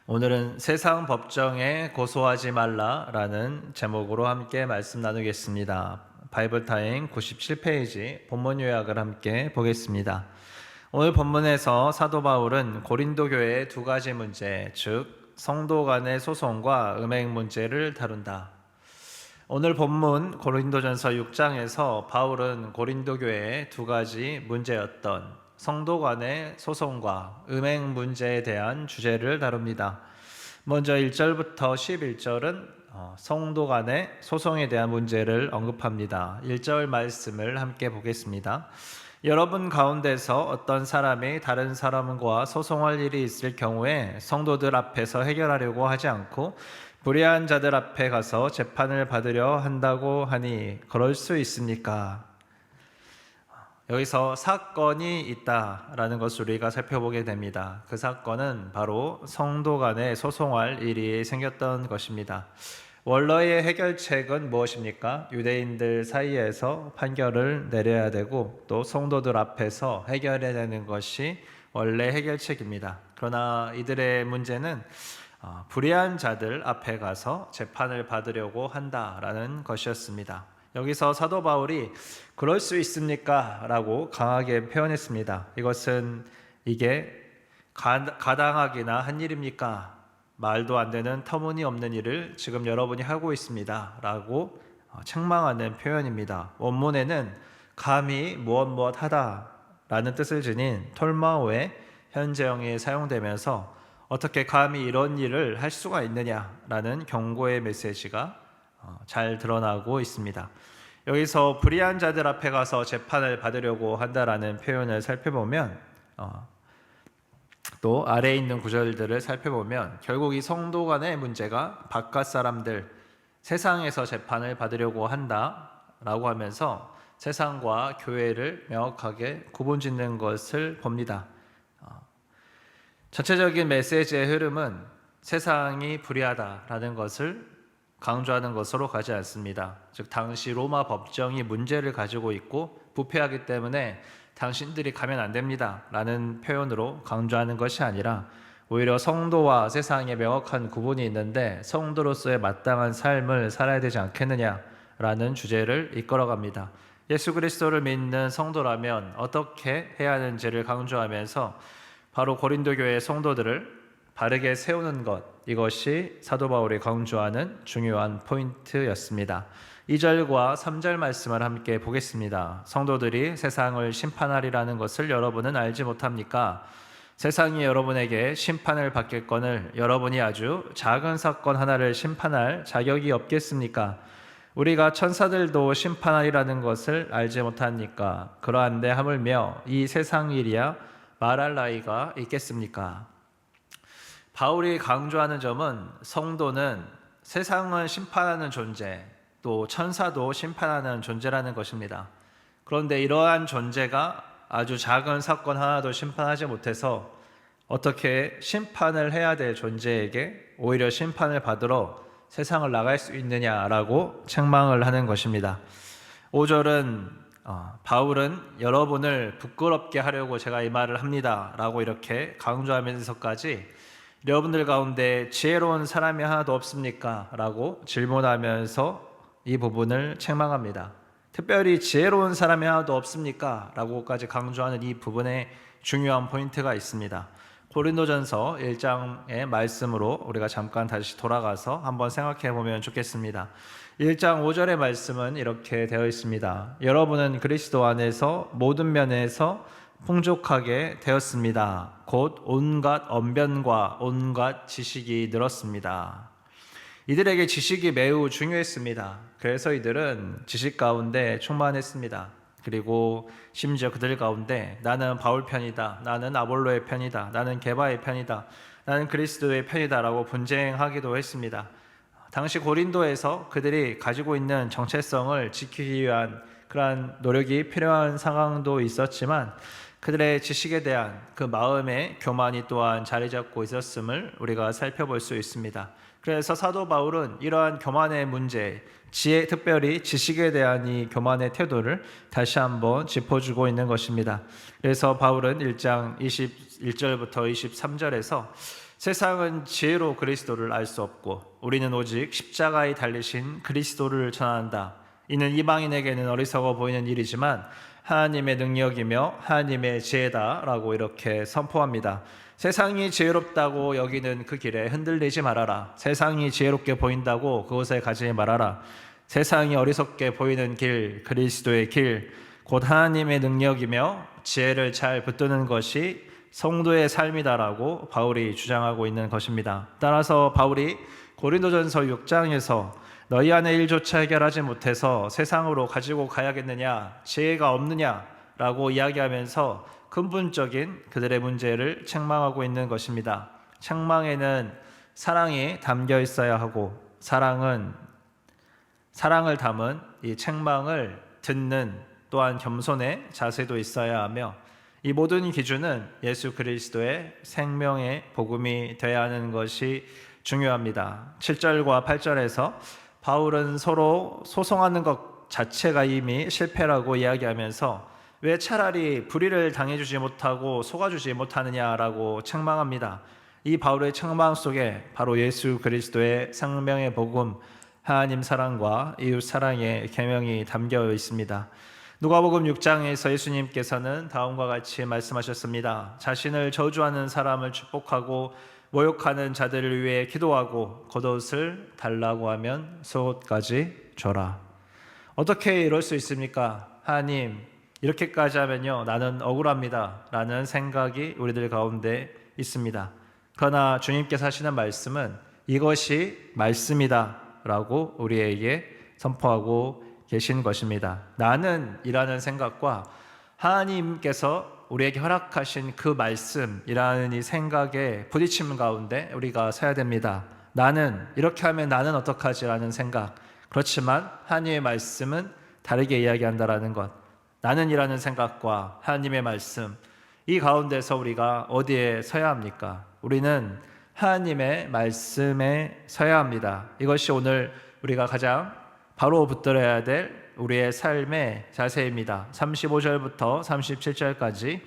오늘은 세상 법정에 고소하지 말라라는 제목으로 함께 말씀 나누겠습니다. 바이블타임 97페이지 본문 요약을 함께 보겠습니다. 오늘 본문에서 사도 바울은 고린도 교회의 두 가지 문제, 즉 성도 간의 소송과 음행 문제를 다룬다. 오늘 본문 고린도전서 6장에서 바울은 고린도 교회의 두 가지 문제였던 성도 간의 소송과 음행 문제에 대한 주제를 다룹니다. 먼저 1절부터 11절은 성도 간의 소송에 대한 문제를 언급합니다. 1절 말씀을 함께 보겠습니다. 여러분 가운데서 어떤 사람이 다른 사람과 소송할 일이 있을 경우에 성도들 앞에서 해결하려고 하지 않고 불의한 자들 앞에 가서 재판을 받으려 한다고 하니 그럴 수 있습니까? 여기서 사건이 있다라는 것을 우리가 살펴보게 됩니다. 그 사건은 바로 성도 간에 소송할 일이 생겼던 것입니다. 원래의 해결책은 무엇입니까? 유대인들 사이에서 판결을 내려야 되고 또 성도들 앞에서 해결해야 되는 것이 원래 해결책입니다. 그러나 이들의 문제는 불의한 자들 앞에 가서 재판을 받으려고 한다라는 것이었습니다. 여기서 사도 바울이 그럴 수 있습니까? 라고 강하게 표현했습니다. 이게 가당하기나 한 일입니까? 말도 안 되는 터무니없는 일을 지금 여러분이 하고 있습니다. 라고 책망하는 표현입니다. 원문에는 감히 무엇 하다 라는 뜻을 지닌 톨마오의 현재형이 사용되면서 어떻게 감히 이런 일을 할 수가 있느냐라는 경고의 메시지가 잘 드러나고 있습니다. 여기서 불의한 자들 앞에 가서 재판을 받으려고 한다라는 표현을 살펴보면 또 아래에 있는 구절들을 살펴보면 결국 이 성도 간의 문제가 바깥 사람들, 세상에서 재판을 받으려고 한다라고 하면서 세상과 교회를 명확하게 구분짓는 것을 봅니다. 전체적인 메시지의 흐름은 세상이 불의하다라는 것을 강조하는 것으로 가지 않습니다. 즉 당시 로마 법정이 문제를 가지고 있고 부패하기 때문에 당신들이 가면 안 됩니다 라는 표현으로 강조하는 것이 아니라 오히려 성도와 세상에 명확한 구분이 있는데 성도로서의 마땅한 삶을 살아야 되지 않겠느냐라는 주제를 이끌어갑니다. 예수 그리스도를 믿는 성도라면 어떻게 해야 하는지를 강조하면서 바로 고린도 교회의 성도들을 바르게 세우는 것, 이것이 사도 바울이 강조하는 중요한 포인트였습니다. 2절과 3절 말씀을 함께 보겠습니다. 성도들이 세상을 심판하리라는 것을 여러분은 알지 못합니까? 세상이 여러분에게 심판을 받겠거늘 여러분이 아주 작은 사건 하나를 심판할 자격이 없겠습니까? 우리가 천사들도 심판하리라는 것을 알지 못합니까? 그러한데 하물며 이 세상 일이야 말할 나이가 있겠습니까? 바울이 강조하는 점은 성도는 세상을 심판하는 존재, 또 천사도 심판하는 존재라는 것입니다. 그런데 이러한 존재가 아주 작은 사건 하나도 심판하지 못해서 어떻게 심판을 해야 될 존재에게 오히려 심판을 받으러 세상을 나갈 수 있느냐라고 책망을 하는 것입니다. 5절은 바울은 여러분을 부끄럽게 하려고 제가 이 말을 합니다 라고 이렇게 강조하면서까지 여러분들 가운데 지혜로운 사람이 하나도 없습니까? 라고 질문하면서 이 부분을 책망합니다. 특별히 지혜로운 사람이 하나도 없습니까? 라고까지 강조하는 이 부분에 중요한 포인트가 있습니다. 고린도전서 1장의 말씀으로 우리가 잠깐 다시 돌아가서 한번 생각해 보면 좋겠습니다. 1장 5절의 말씀은 이렇게 되어 있습니다. 여러분은 그리스도 안에서 모든 면에서 풍족하게 되었습니다. 곧 온갖 언변과 온갖 지식이 늘었습니다. 이들에게 지식이 매우 중요했습니다. 그래서 이들은 지식 가운데 충만했습니다. 그리고 심지어 그들 가운데 나는 바울 편이다, 나는 아볼로의 편이다, 나는 게바의 편이다, 나는 그리스도의 편이다 라고 분쟁하기도 했습니다. 당시 고린도에서 그들이 가지고 있는 정체성을 지키기 위한 그러한 노력이 필요한 상황도 있었지만 그들의 지식에 대한 그 마음의 교만이 또한 자리 잡고 있었음을 우리가 살펴볼 수 있습니다. 그래서 사도 바울은 이러한 교만의 문제, 특별히 지식에 대한 이 교만의 태도를 다시 한번 짚어주고 있는 것입니다. 그래서 바울은 1장 21절부터 23절에서 세상은 지혜로 그리스도를 알 수 없고 우리는 오직 십자가에 달리신 그리스도를 전한다. 이는 이방인에게는 어리석어 보이는 일이지만 하나님의 능력이며 하나님의 지혜다라고 이렇게 선포합니다. 세상이 지혜롭다고 여기는 그 길에 흔들리지 말아라. 세상이 지혜롭게 보인다고 그곳에 가지 말아라. 세상이 어리석게 보이는 길, 그리스도의 길, 곧 하나님의 능력이며 지혜를 잘 붙드는 것이 성도의 삶이다라고 바울이 주장하고 있는 것입니다. 따라서 바울이 고린도전서 6장에서 너희 안에 일조차 해결하지 못해서 세상으로 가지고 가야겠느냐, 지혜가 없느냐라고 이야기하면서 근본적인 그들의 문제를 책망하고 있는 것입니다. 책망에는 사랑이 담겨 있어야 하고 사랑을 담은 이 책망을 듣는 또한 겸손의 자세도 있어야 하며 이 모든 기준은 예수 그리스도의 생명의 복음이 되어야 하는 것이 중요합니다. 7절과 8절에서 바울은 서로 소송하는 것 자체가 이미 실패라고 이야기하면서 왜 차라리 불의를 당해주지 못하고 속아주지 못하느냐라고 책망합니다. 이 바울의 책망 속에 바로 예수 그리스도의 생명의 복음, 하나님 사랑과 이웃 사랑의 계명이 담겨 있습니다. 누가복음 6장에서 예수님께서는 다음과 같이 말씀하셨습니다. 자신을 저주하는 사람을 축복하고 모욕하는 자들을 위해 기도하고 겉옷을 달라고 하면 속옷까지 줘라. 어떻게 이럴 수 있습니까? 하나님, 이렇게까지 하면요 나는 억울합니다 라는 생각이 우리들 가운데 있습니다. 그러나 주님께서 하시는 말씀은 이것이 말씀이다 라고 우리에게 선포하고 계신 것입니다. 나는 이라는 생각과 하나님께서 우리에게 허락하신 그 말씀이라는 이 생각에 부딪힘 가운데 우리가 서야 됩니다. 나는 이렇게 하면 나는 어떡하지 라는 생각. 그렇지만 하나님의 말씀은 다르게 이야기한다라는 것. 나는 이라는 생각과 하나님의 말씀, 이 가운데서 우리가 어디에 서야 합니까? 우리는 하나님의 말씀에 서야 합니다. 이것이 오늘 우리가 가장 바로 붙들어야 될 우리의 삶의 자세입니다. 35절부터 37절까지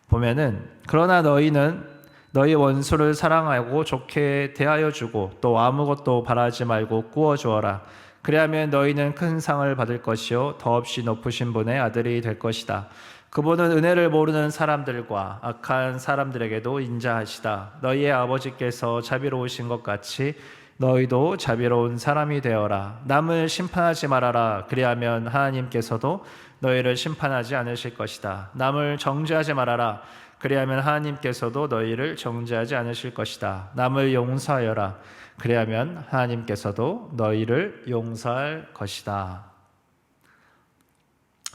보면은 그러나 너희는 너희 원수를 사랑하고 좋게 대하여 주고 또 아무것도 바라지 말고 구워 주어라. 그리하면 너희는 큰 상을 받을 것이요 더없이 높으신 분의 아들이 될 것이다. 그분은 은혜를 모르는 사람들과 악한 사람들에게도 인자하시다. 너희의 아버지께서 자비로우신 것 같이 너희도 자비로운 사람이 되어라. 남을 심판하지 말아라. 그리하면 하나님께서도 너희를 심판하지 않으실 것이다. 남을 정죄하지 말아라. 그리하면 하나님께서도 너희를 정죄하지 않으실 것이다. 남을 용서하여라. 그리하면 하나님께서도 너희를 용서할 것이다.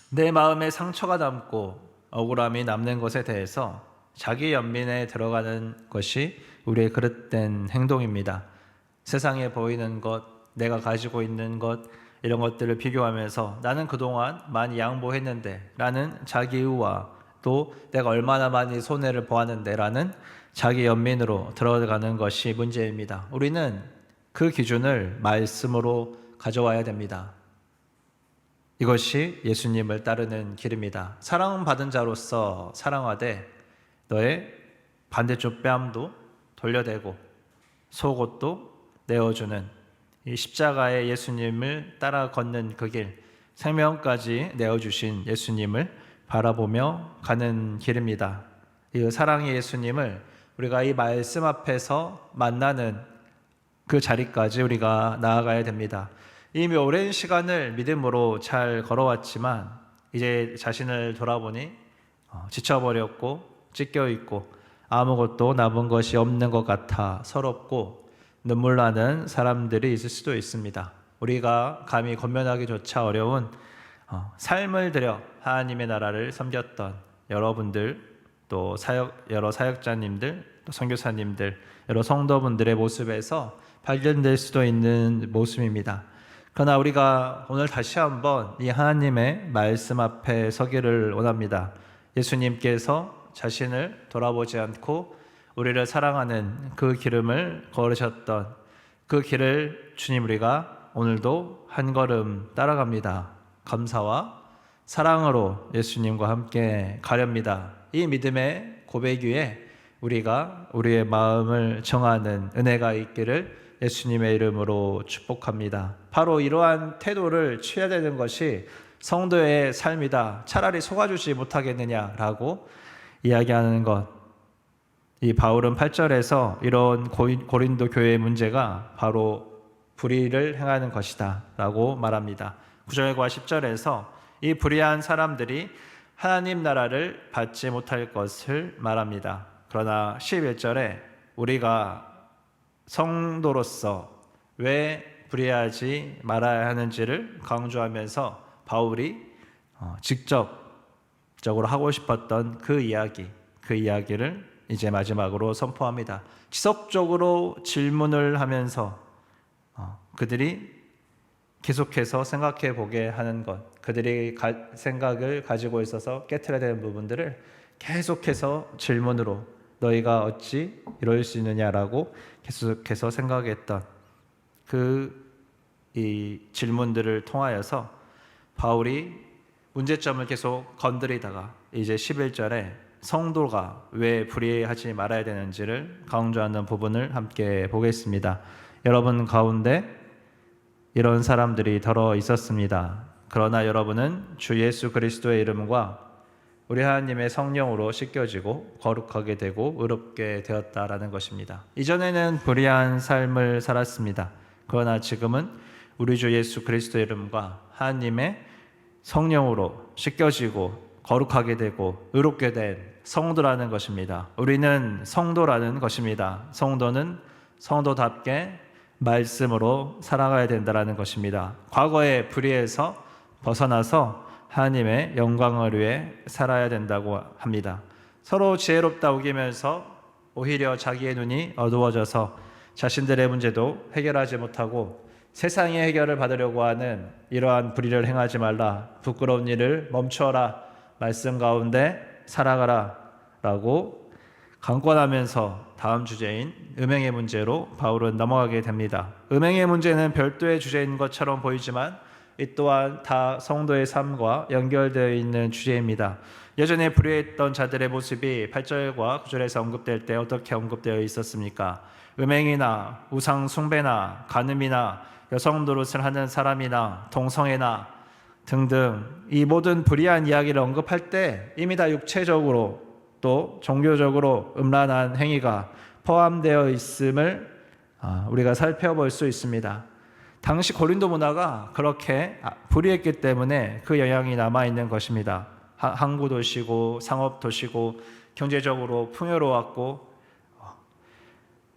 내 마음에 상처가 남고 억울함이 남는 것에 대해서 자기 연민에 들어가는 것이 우리의 그릇된 행동입니다. 세상에 보이는 것, 내가 가지고 있는 것, 이런 것들을 비교하면서 나는 그동안 많이 양보했는데 라는 자기의와 또 내가 얼마나 많이 손해를 보았는데 라는 자기 연민으로 들어가는 것이 문제입니다. 우리는 그 기준을 말씀으로 가져와야 됩니다. 이것이 예수님을 따르는 길입니다. 사랑받은 자로서 사랑하되 너의 반대쪽 뺨도 돌려대고 속옷도 내어주는 이 십자가의 예수님을 따라 걷는 그 길, 생명까지 내어주신 예수님을 바라보며 가는 길입니다. 이 사랑의 예수님을 우리가 이 말씀 앞에서 만나는 그 자리까지 우리가 나아가야 됩니다. 이미 오랜 시간을 믿음으로 잘 걸어왔지만 이제 자신을 돌아보니 지쳐버렸고 찢겨있고 아무것도 남은 것이 없는 것 같아 서럽고 눈물 나는 사람들이 있을 수도 있습니다. 우리가 감히 권면하기조차 어려운 삶을 들여 하나님의 나라를 섬겼던 여러분들, 또 여러 사역자님들, 또 선교사님들, 여러 성도분들의 모습에서 발견될 수도 있는 모습입니다. 그러나 우리가 오늘 다시 한번 이 하나님의 말씀 앞에 서기를 원합니다. 예수님께서 자신을 돌아보지 않고 우리를 사랑하는 그 기름을 걸으셨던 그 길을 주님 우리가 오늘도 한 걸음 따라갑니다. 감사와 사랑으로 예수님과 함께 가렵니다. 이 믿음의 고백 위에 우리가 우리의 마음을 정하는 은혜가 있기를 예수님의 이름으로 축복합니다. 바로 이러한 태도를 취해야 되는 것이 성도의 삶이다. 차라리 속아주지 못하겠느냐라고 이야기하는 것. 이 바울은 8절에서 이런 고린도 교회의 문제가 바로 불의를 행하는 것이다 라고 말합니다. 9절과 10절에서 이 불의한 사람들이 하나님 나라를 받지 못할 것을 말합니다. 그러나 11절에 우리가 성도로서 왜 불의하지 말아야 하는지를 강조하면서 바울이 직접적으로 하고 싶었던 그 이야기를 이제 마지막으로 선포합니다. 지속적으로 질문을 하면서 그들이 계속해서 생각해 보게 하는 것, 그들이 생각을 가지고 있어서 깨트려야 되는 부분들을 계속해서 질문으로 너희가 어찌 이럴 수 있느냐라고 계속해서 생각했던 이 질문들을 통하여서 바울이 문제점을 계속 건드리다가 이제 11절에 성도가 왜 불의하지 말아야 되는지를 강조하는 부분을 함께 보겠습니다. 여러분 가운데 이런 사람들이 더러 있었습니다. 그러나 여러분은 주 예수 그리스도의 이름과 우리 하나님의 성령으로 씻겨지고 거룩하게 되고 의롭게 되었다라는 것입니다. 이전에는 불의한 삶을 살았습니다. 그러나 지금은 우리 주 예수 그리스도의 이름과 하나님의 성령으로 씻겨지고 거룩하게 되고 의롭게 된 성도라는 것입니다. 우리는 성도라는 것입니다. 성도는 성도답게 말씀으로 살아가야 된다는 것입니다. 과거의 불의에서 벗어나서 하나님의 영광을 위해 살아야 된다고 합니다. 서로 지혜롭다 우기면서 오히려 자기의 눈이 어두워져서 자신들의 문제도 해결하지 못하고 세상의 해결을 받으려고 하는 이러한 불의를 행하지 말라. 부끄러운 일을 멈추어라. 말씀 가운데 살아가라 라고 강권하면서 다음 주제인 음행의 문제로 바울은 넘어가게 됩니다. 음행의 문제는 별도의 주제인 것처럼 보이지만 이 또한 다 성도의 삶과 연결되어 있는 주제입니다. 예전에 불의했던 자들의 모습이 8절과 9절에서 언급될 때 어떻게 언급되어 있었습니까? 음행이나 우상 숭배나 간음이나 여성 노릇을 하는 사람이나 동성애나 등등 이 모든 불의한 이야기를 언급할 때 이미 다 육체적으로 또 종교적으로 음란한 행위가 포함되어 있음을 우리가 살펴볼 수 있습니다. 당시 고린도 문화가 그렇게 불의했기 때문에 그 영향이 남아있는 것입니다. 항구 도시고 상업 도시고 경제적으로 풍요로웠고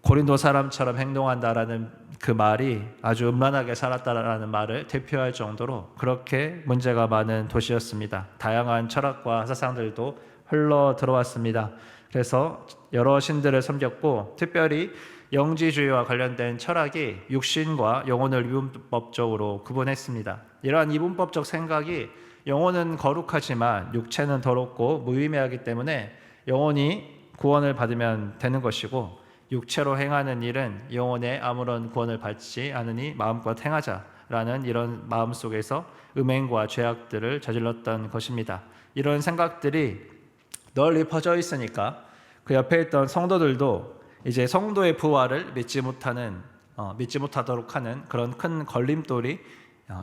고린도 사람처럼 행동한다라는 그 말이 아주 음란하게 살았다라는 말을 대표할 정도로 그렇게 문제가 많은 도시였습니다. 다양한 철학과 사상들도 흘러 들어왔습니다. 그래서 여러 신들을 섬겼고 특별히 영지주의와 관련된 철학이 육신과 영혼을 이분법적으로 구분했습니다. 이러한 이분법적 생각이 영혼은 거룩하지만 육체는 더럽고 무의미하기 때문에 영혼이 구원을 받으면 되는 것이고 육체로 행하는 일은 영혼에 아무런 구원을 받지 않으니 마음껏 행하자라는 이런 마음 속에서 음행과 죄악들을 저질렀던 것입니다. 이런 생각들이 널리 퍼져 있으니까 그 옆에 있던 성도들도 이제 성도의 부활을 믿지 못하도록 하는 그런 큰 걸림돌이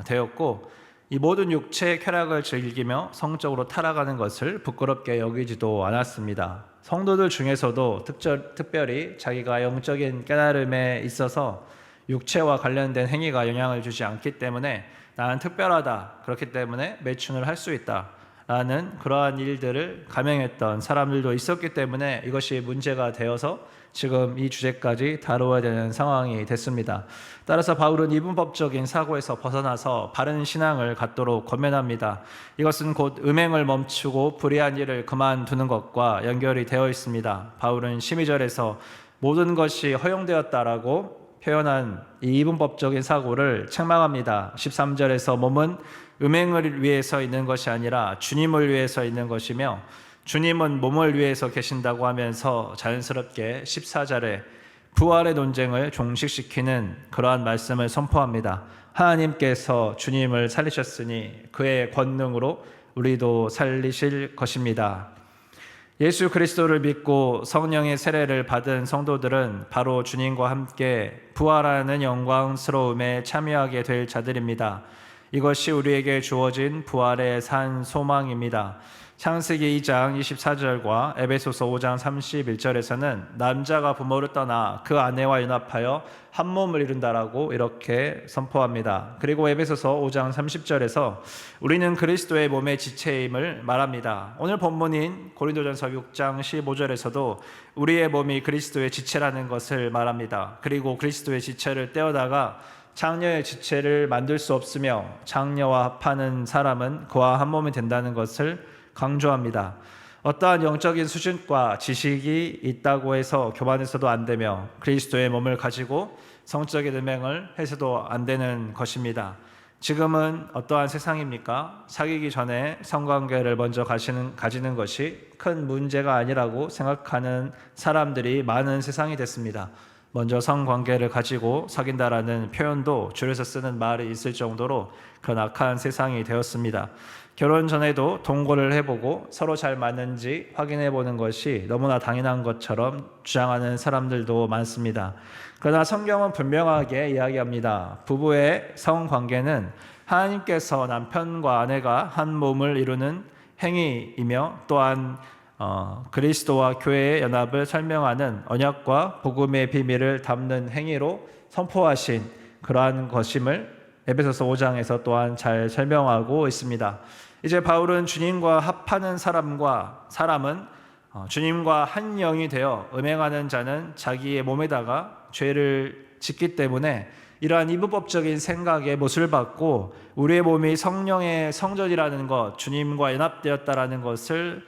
되었고 이 모든 육체의 쾌락을 즐기며 성적으로 타락하는 것을 부끄럽게 여기지도 않았습니다. 성도들 중에서도 특별히 자기가 영적인 깨달음에 있어서 육체와 관련된 행위가 영향을 주지 않기 때문에 나는 특별하다. 그렇기 때문에 매춘을 할 수 있다. 라는 그러한 일들을 감행했던 사람들도 있었기 때문에 이것이 문제가 되어서 지금 이 주제까지 다루어야 되는 상황이 됐습니다. 따라서 바울은 이분법적인 사고에서 벗어나서 바른 신앙을 갖도록 권면합니다. 이것은 곧 음행을 멈추고 불의한 일을 그만두는 것과 연결이 되어 있습니다. 바울은 12절에서 모든 것이 허용되었다라고 표현한 이 이분법적인 사고를 책망합니다. 13절에서 몸은 음행을 위해서 있는 것이 아니라 주님을 위해서 있는 것이며 주님은 몸을 위해서 계신다고 하면서 자연스럽게 14절에 부활의 논쟁을 종식시키는 그러한 말씀을 선포합니다. 하나님께서 주님을 살리셨으니 그의 권능으로 우리도 살리실 것입니다. 예수 그리스도를 믿고 성령의 세례를 받은 성도들은 바로 주님과 함께 부활하는 영광스러움에 참여하게 될 자들입니다. 이것이 우리에게 주어진 부활의 산 소망입니다. 창세기 2장 24절과 에베소서 5장 31절에서는 남자가 부모를 떠나 그 아내와 연합하여 한 몸을 이룬다라고 이렇게 선포합니다. 그리고 에베소서 5장 30절에서 우리는 그리스도의 몸의 지체임을 말합니다. 오늘 본문인 고린도전서 6장 15절에서도 우리의 몸이 그리스도의 지체라는 것을 말합니다. 그리고 그리스도의 지체를 떼어다가 장녀의 지체를 만들 수 없으며 장녀와 합하는 사람은 그와 한 몸이 된다는 것을 강조합니다. 어떠한 영적인 수준과 지식이 있다고 해서 교만해서도 안 되며 그리스도의 몸을 가지고 성적인 음행을 해서도 안 되는 것입니다. 지금은 어떠한 세상입니까? 사귀기 전에 성관계를 먼저 가지는 것이 큰 문제가 아니라고 생각하는 사람들이 많은 세상이 됐습니다. 먼저 성관계를 가지고 사귄다라는 표현도 줄여서 쓰는 말이 있을 정도로 그런 악한 세상이 되었습니다. 결혼 전에도 동거를 해보고 서로 잘 맞는지 확인해보는 것이 너무나 당연한 것처럼 주장하는 사람들도 많습니다. 그러나 성경은 분명하게 이야기합니다. 부부의 성관계는 하나님께서 남편과 아내가 한 몸을 이루는 행위이며 또한 그리스도와 교회의 연합을 설명하는 언약과 복음의 비밀을 담는 행위로 선포하신 그러한 것임을 에베소서 5장에서 또한 잘 설명하고 있습니다. 이제 바울은 주님과 합하는 사람은 주님과 한 영이 되어 음행하는 자는 자기의 몸에다가 죄를 짓기 때문에 이러한 이분법적인 생각에 못을 받고 우리의 몸이 성령의 성전이라는 것, 주님과 연합되었다라는 것을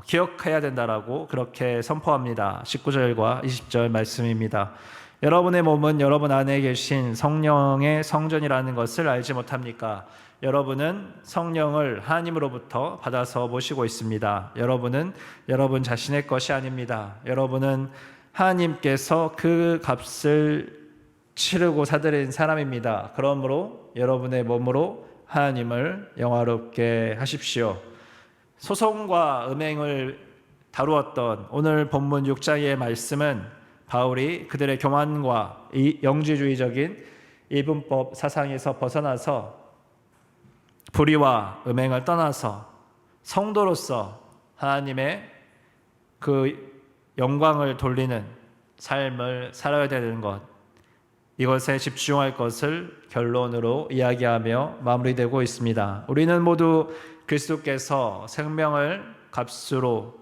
기억해야 된다라고 그렇게 선포합니다. 19절과 20절 말씀입니다. 여러분의 몸은 여러분 안에 계신 성령의 성전이라는 것을 알지 못합니까? 여러분은 성령을 하나님으로부터 받아서 모시고 있습니다. 여러분은 여러분 자신의 것이 아닙니다. 여러분은 하나님께서 그 값을 치르고 사들인 사람입니다. 그러므로 여러분의 몸으로 하나님을 영화롭게 하십시오. 소송과 음행을 다루었던 오늘 본문 6장의 말씀은 바울이 그들의 교만과 영지주의적인 이분법 사상에서 벗어나서 불의와 음행을 떠나서 성도로서 하나님의 그 영광을 돌리는 삶을 살아야 되는 것, 이것에 집중할 것을 결론으로 이야기하며 마무리되고 있습니다. 우리는 모두 그리스도께서 생명을 값으로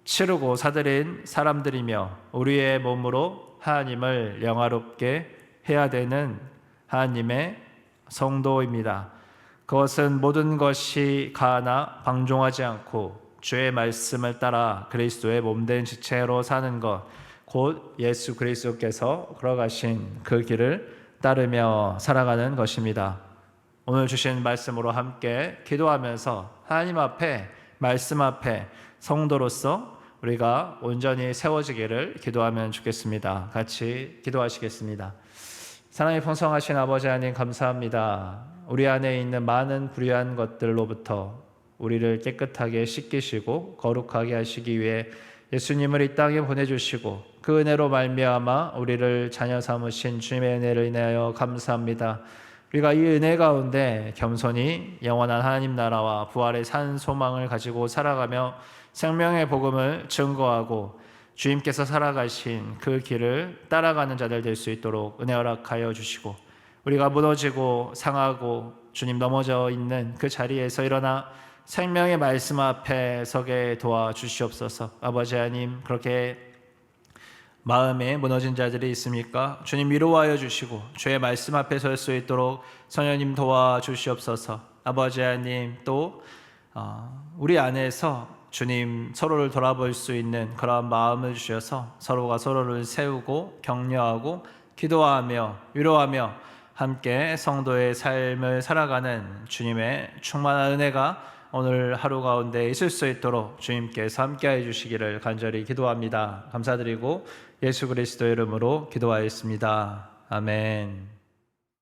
치르고 사들인 사람들이며 우리의 몸으로 하나님을 영화롭게 해야 되는 하나님의 성도입니다. 그것은 모든 것이 가하나 방종하지 않고 주의 말씀을 따라 그리스도의 몸된 지체로 사는 것, 곧 예수 그리스도께서 걸어가신 그 길을 따르며 살아가는 것입니다. 오늘 주신 말씀으로 함께 기도하면서 하나님 앞에, 말씀 앞에 성도로서 우리가 온전히 세워지기를 기도하면 좋겠습니다. 같이 기도하시겠습니다. 사랑이 풍성하신 아버지 하나님 감사합니다. 우리 안에 있는 많은 불의한 것들로부터 우리를 깨끗하게 씻기시고 거룩하게 하시기 위해 예수님을 이 땅에 보내주시고 그 은혜로 말미암아 우리를 자녀 삼으신 주님의 은혜를 인하여 감사합니다. 우리가 이 은혜 가운데 겸손히 영원한 하나님 나라와 부활의 산 소망을 가지고 살아가며 생명의 복음을 증거하고 주님께서 살아가신 그 길을 따라가는 자들 될 수 있도록 은혜 허락하여 주시고 우리가 무너지고 상하고 주님 넘어져 있는 그 자리에서 일어나 생명의 말씀 앞에 서게 도와주시옵소서. 아버지 하나님, 그렇게 마음에 무너진 자들이 있습니까? 주님 위로하여 주시고 주의 말씀 앞에 설 수 있도록 성령님 도와주시옵소서. 아버지 하나님, 또 우리 안에서 주님 서로를 돌아볼 수 있는 그러한 마음을 주셔서 서로가 서로를 세우고 격려하고 기도하며 위로하며 함께 성도의 삶을 살아가는 주님의 충만한 은혜가 오늘 하루 가운데 있을 수 있도록 주님께서 함께해 주시기를 간절히 기도합니다. 감사드리고 예수 그리스도의 이름으로 기도하였습니다. 아멘.